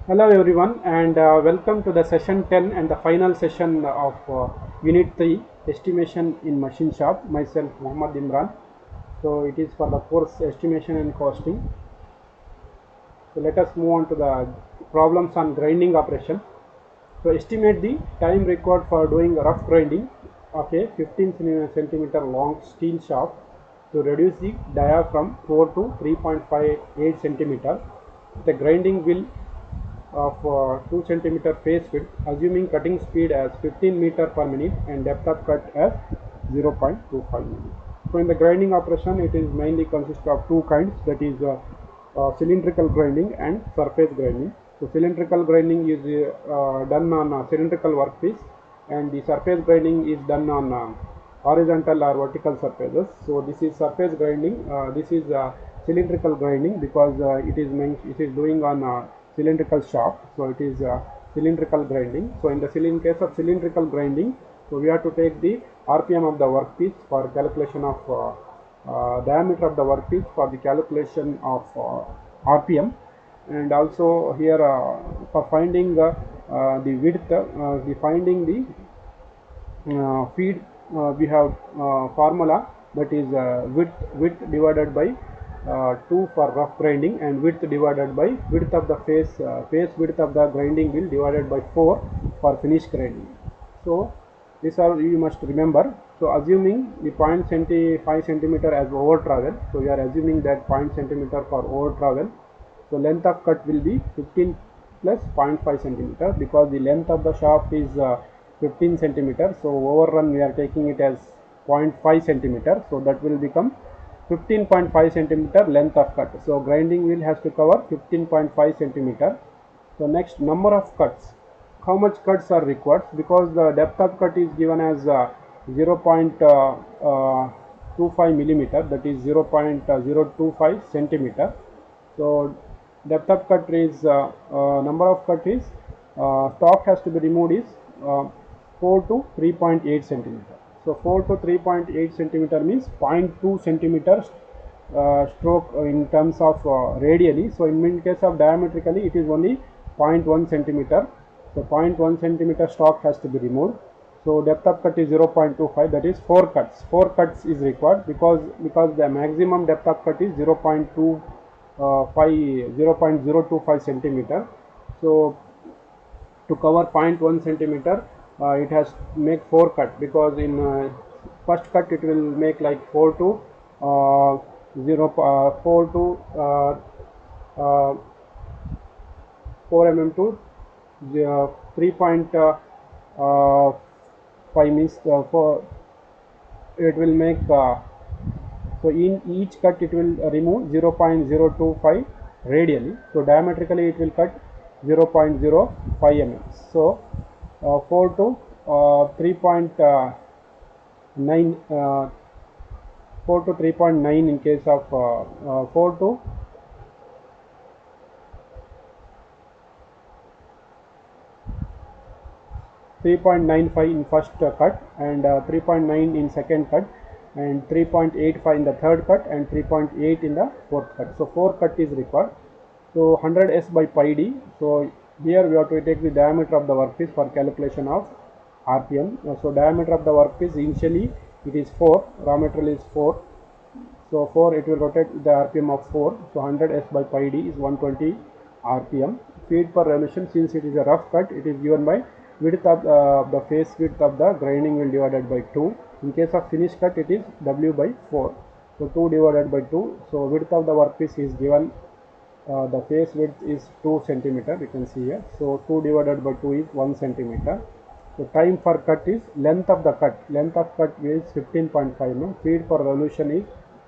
Hello everyone and welcome to the session 10 and the final session of unit 3 estimation in machine shop. Myself Muhammad Imran. So it is for the course estimation and costing. So let us move on to the problems on grinding operation. So estimate the time required for doing rough grinding of a 15 centimeter long steel shaft to reduce the dia from 4 to 3.58 centimeter. The grinding wheel of 2 centimeter face width, assuming cutting speed as 15 meter per minute and depth of cut as 0.25 mm. So in the grinding operation, it is mainly consists of two kinds, that is cylindrical grinding and surface grinding. So cylindrical grinding is done on a cylindrical workpiece, and the surface grinding is done on horizontal or vertical surfaces. So this is surface grinding. This is cylindrical grinding because it is doing on cylindrical shaft. So it is cylindrical grinding. So in the case of cylindrical grinding, so we have to take the RPM of the workpiece for calculation of diameter of the workpiece for the calculation of RPM, and also here for finding the width, the finding the feed, we have formula, that is width divided by 2 for rough grinding, and width divided by width of the face width of the grinding wheel divided by 4 for finish grinding. So these are you must remember. So assuming the 0.75 centimeter as over travel, so we are assuming that 0 centimeter for over travel. So length of cut will be 15 plus 0.5 centimeter, because the length of the shaft is 15 centimeter. So overrun we are taking it as 0.5 centimeter. So that will become 15.5 centimeter length of cut. So grinding wheel has to cover 15.5 centimeter. So next, number of cuts. How much cuts are required? Because the depth of cut is given as 0.25 millimeter, that is 0.025 centimeter. So depth of cut is number of cut is stock has to be removed is 4 to 3.8 centimeter. So 4 to 3.8 centimeter means 0.2 centimeters stroke in terms of radially. So in case of diametrically, it is only 0.1 centimeter. So 0.1 centimeter stock has to be removed. So depth of cut is 0.25, that is 4 cuts. 4 cuts is required because the maximum depth of cut is 0.025 centimeter. So to cover 0.1 centimeter, it has to make 4 cut, because in first cut it will make like 4 to 4 mm to 3.5 means for it will make so in each cut it will remove 0.025 radially. So diametrically it will cut 0.05 mm. So 4 to 3.9 4 to 3.9 in case of 4 to 3.95 in first cut, and 3.9 in second cut, and 3.85 in the third cut, and 3.8 in the fourth cut. So 4 cut is required. So 100 S by pi d. So here we have to take the diameter of the workpiece for calculation of RPM. So diameter of the workpiece initially it is 4, raw material is 4. So 4, it will rotate the RPM of 4. So 100 S by pi d is 120 RPM. Feed per revolution, since it is a rough cut, it is given by width of the face width of the grinding wheel divided by 2. In case of finish cut, it is W by 4. So 2 divided by 2. So width of the workpiece is given, the face width is 2 centimeter, you can see here. So 2 divided by 2 is 1 centimeter. So time for cut is length of the cut. Length of cut is 15.5 mm. Feed per revolution is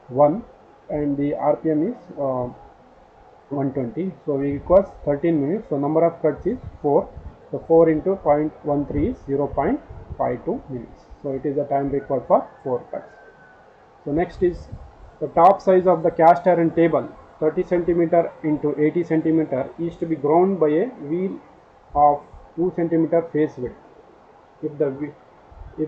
1, and the RPM is 120. So it requires 13 minutes. So number of cuts is 4. So 4 into 0.13 is 0.52 minutes. So it is the time required for 4 cuts. So next is the top size of the cast iron table, 30 centimeter into 80 centimeter, is to be ground by a wheel of 2 centimeter face width. If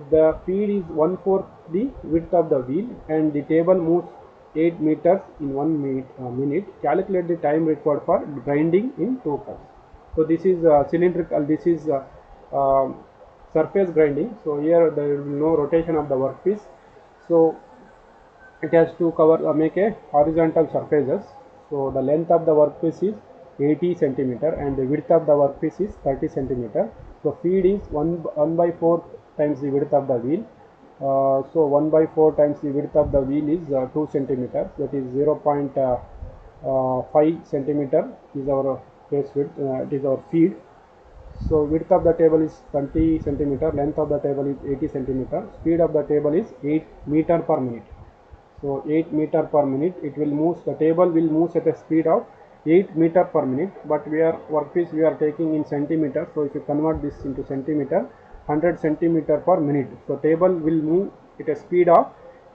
the feed is 1/4 the width of the wheel and the table moves 8 meters in 1 minute, calculate the time required for grinding in 2 cuts. So this is cylindrical, this is surface grinding. So here there will be no rotation of the workpiece. So it has to cover make a horizontal surfaces. So the length of the workpiece is 80 centimeter and the width of the workpiece is 30 centimeter. So feed is 1 by 4 times the width of the wheel. So 1 by 4 times the width of the wheel is 2 centimeters, that is 0.5 centimeter is our face width, it is our feed. So width of the table is 20 centimeter, length of the table is 80 centimeter, speed of the table is 8 meter per minute. So 8 meter per minute it will move, the table will move at a speed of 8 meter per minute, but we are workpiece we are taking in centimeter. So if you convert this into centimeter, 100 centimeter per minute. So table will move at a speed of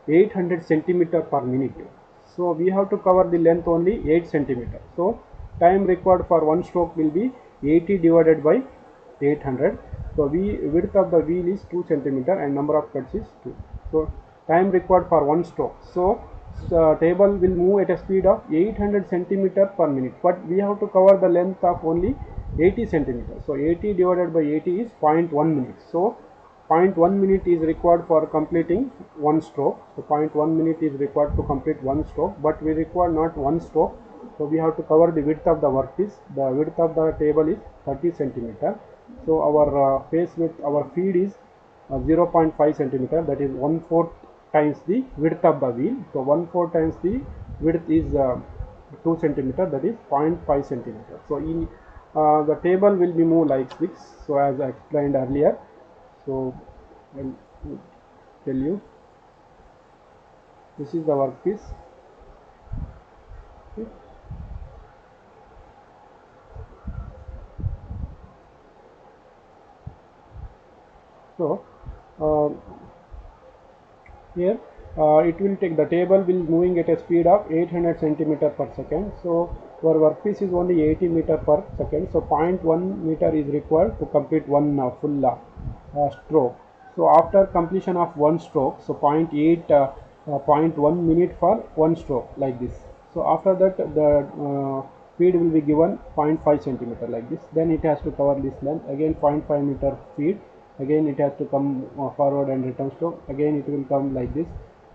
800 centimeter per minute. So we have to cover the length only 8 centimeter. So time required for one stroke will be 80 divided by 800. So width of the wheel is 2 centimeter and number of cuts is 2. So time required for one stroke. So table will move at a speed of 800 centimeter per minute, but we have to cover the length of only 80 centimeters. So 80 divided by 80 is 0.1 minute. So 0.1 minute is required for completing one stroke. So 0.1 minute is required to complete one stroke, but we require not one stroke. So we have to cover the width of the workpiece. The width of the table is 30 centimeter. So our face width, our feed is 0.5 centimeter, that is 1/4 times the width of the wheel. So 1/4 times the width is 2 centimeter, that is 0.5 centimeter. So in the table will be moved like this. So as I explained earlier, so I'll tell you, this is the workpiece. Okay. So here it will take, the table will moving at a speed of 800 centimeter per second. So our workpiece is only 80 meter per second. So 0.1 meter is required to complete one full stroke. So after completion of one stroke, so 0.1 minute for one stroke like this. So after that the feed will be given 0.5 centimeter like this. Then it has to cover this length, again 0.5 meter feed, again it has to come forward and return stroke, again it will come like this,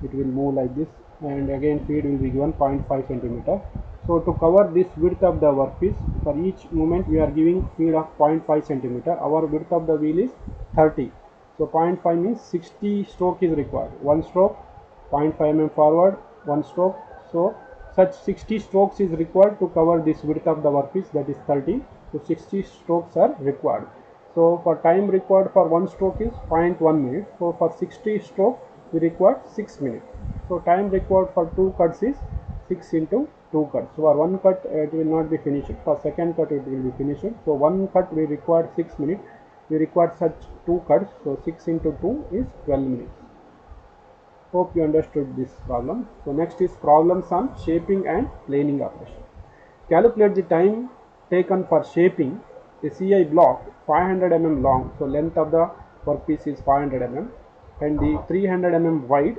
it will move like this, and again feed will be given 0.5 centimeter. So to cover this width of the workpiece, for each movement we are giving feed of 0.5 centimeter. Our width of the wheel is 30. So 0.5 means 60 stroke is required. One stroke, 0.5 mm forward, one stroke. So such 60 strokes is required to cover this width of the workpiece, that is 30. So 60 strokes are required. So for time required for one stroke is 0.1 minute. So for 60 stroke we require 6 minutes. So time required for two cuts is 6 into 2 cuts. So for one cut it will not be finished. For second cut it will be finished. So one cut we require 6 minutes. We require such two cuts. So 6 into 2 is 12 minutes. Hope you understood this problem. So next is problems on shaping and planing operation. Calculate the time taken for shaping a CI block 500 mm long. So length of the workpiece is 500 mm and the 300 mm wide.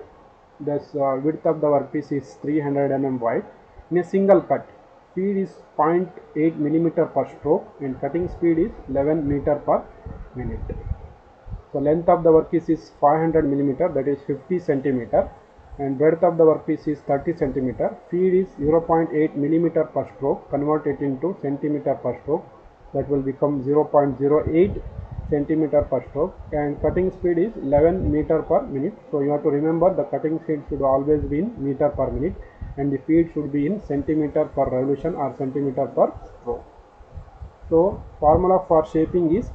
Thus width of the workpiece is 300 mm wide in a single cut. Speed is 0.8 millimeter per stroke and cutting speed is 11 meter per minute. So length of the workpiece is 500 millimeter, that is 50 centimeter, and breadth of the workpiece is 30 centimeter. Feed is 0.8 millimeter per stroke. Convert it into centimeter per stroke, that will become 0.08 centimeter per stroke, and cutting speed is 11 meter per minute. So you have to remember the cutting speed should always be in meter per minute and the feed should be in centimeter per revolution or centimeter per stroke. So formula for shaping is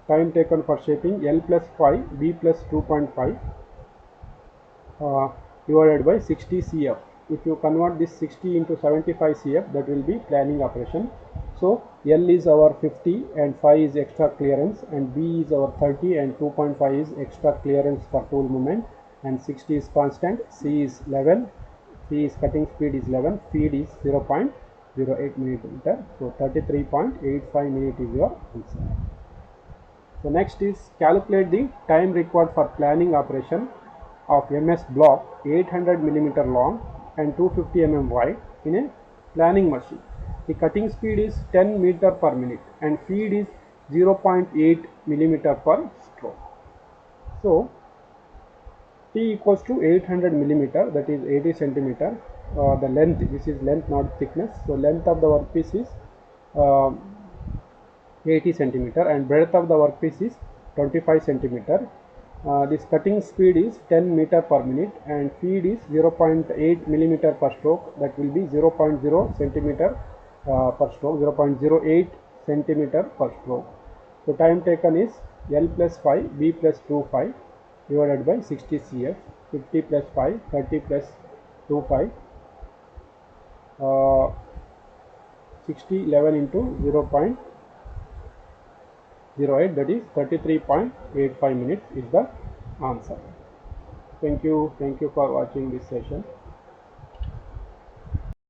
time taken for shaping L plus 5 B plus 2.5 divided by 60 CF. If you convert this 60 into 75 CF, that will be planing operation. So L is our 50 and 5 is extra clearance, and B is our 30 and 2.5 is extra clearance for tool movement, and 60 is constant, C is 11, C is cutting speed is 11, feed is 0.08 millimeter. So 33.85 minute is your answer. So next is calculate the time required for planing operation of MS block 800 millimeter long and 250 mm wide in a planing machine. The cutting speed is 10 meter per minute and feed is 0.8 millimeter per stroke. So T equals to 800 millimeter, that is 80 centimeter. The length, this is length not thickness, so length of the workpiece is 80 centimeter and breadth of the workpiece is 25 centimeter. This cutting speed is 10 meter per minute and feed is 0.8 millimeter per stroke, that will be 0.0 centimeter per stroke, 0.08 centimeter per stroke. So time taken is L plus 5 B plus 2 5 divided by 60 CF, 50 plus 5 30 plus 2 5 60 11 into 0.08, that is 33.85 minutes is the answer. Thank you for watching this session.